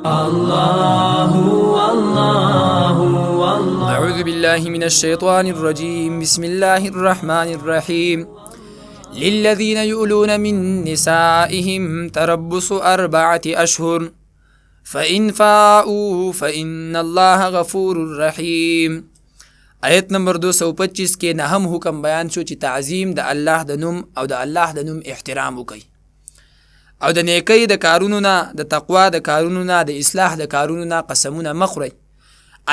أعوذ بالله من الشيطان الرجيم بسم الله الرحمن الرحيم للذين يؤلون من نسائهم تربص 4 أشهر فإن فاءوا فإن الله غفور رحيم. آیت نمبر 225 کې نهم حکم بیان شو چې تعظیم د الله د نوم او د الله د نوم احترام وکړي او د نیکی د کارونو نه د تقوا د کارونو نه د اصلاح د کارونو نه قسمونه مخوري.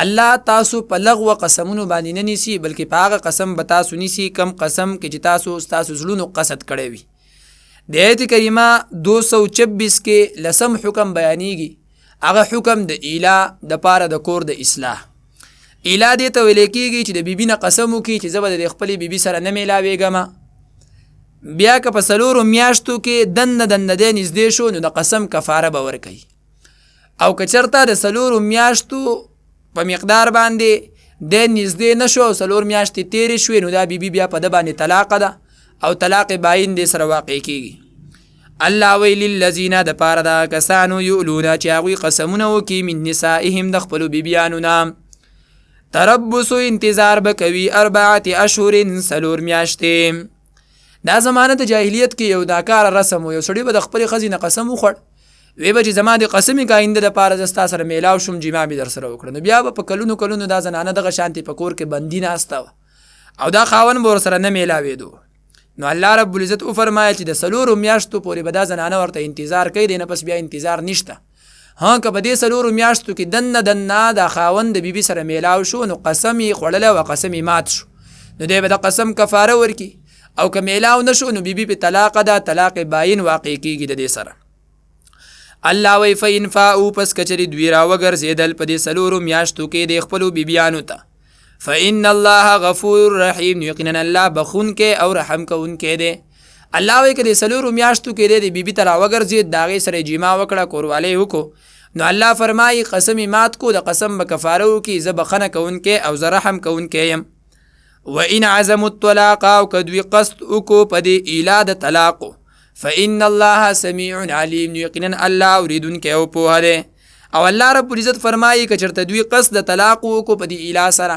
الله تاسو په لغو قسمونو باندې نه نیسي بلکې په هغه قسم به تاسو نیسي کم قسم کې چې تاسو زړونو قصد کړی وي. د آیت کریمه 226 کې لسم حکم بیانېږي، هغه حکم د ایلا د پاره د کور د اصلاح. ایلا دې ته ویل کېږي چې د بیبي نه قسم وکړي چې زه به د خپلې بیبي سره نه میلاوېږم، بیا که په 4 میاشتو کې دنه دی نږدې شو نو د قسم کفاره به ورکوي، او که چېرته د 4 میاشتو په مقدار باندې د نږدې نه شو او 4 میاشتې تېرې شوې نو دا بیبي بیا په ده باندې طلاقه ده او طلاق باین دې سره واقع کېږي. الله وی للذین د پاره دا کسانو یؤلونه چې هغوی قسمونه وکړي من نسائهم د خپلو بیبیانو نه تربصو انتظار به کوي 4 اشهر 4 میاشتې. دا زمانه د جاهلیت کې یو داکار رسم و، یو سړی به د خپلې ښځې نه قسم وخوړ، وی به چې زما د قسمې کاینده دپاره زه ستا سره میلاو شم جما مې در سره وکړه، نو بیا به په کلونو دا زنانه دغه شانتې په کور کې بندي ناسته وه او دا خاوند به ورسره نه میلاوېدو. نو الله رب العزت وفرمایل چې د 4 میاشتو پورې به دا زنانه ورته انتظار کوي، دی نه پس بیا انتظار نشته. ها که په دې 4 میاشتو کې دنه دا خاوند د بیبي سره میلاو شو نو قسم یې خوړلی او قسم یې مات شو، نو دی به د قسم کفاره ورکړي، او که میلاو نشو نو بیبي په طلاق ده، طلاق باین واقع کېږي د دې سره. الله وی فإن فاءوا پس کچری دوی راوګرځېدل په دې 4 میاشتو کې د خپلو بیبیانو ته فإن الله غفور رحیم، یقینا الله بخونکی او رحم کوونکی دی. الله وی که د 4 میاشتو کې د بیبي ته راوګرځېد د هغې سره جما وکړه، کوروالی وکړو، نو الله فرمایي قسم یې مات کو، د قسم به کفاره وکړي، زه بخښنه کوونکی او زه رحم کوونکی یم. وإن عزموا الطلاق او که دوی قصد وکړو په دې ایلا د طلاقو فإن الله سمیع علیم، یقینا الله اوریدونکی او پوهه دی. او الله رب العزت فرمایي که چېرته دوی قصد د طلاق وکړو په دې ایلا سره،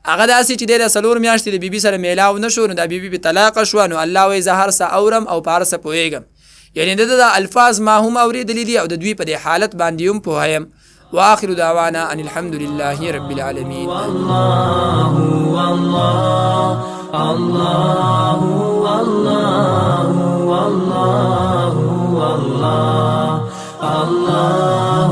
هغه داسې چې دی د 4 میاشتې د بیبي سره میلاو نه شو نو دا بیبي په طلاقه شوه، نو الله وایي زه هر څه اورم او په هر څه پوهېږم، یعنې د ده الفاظ ما هم اورېدلي دي او د دوی په دې حالت باندې هم پوهه یم. وآخر دعوانا ان الحمد لله رب العالمين. الله الله الله الله الله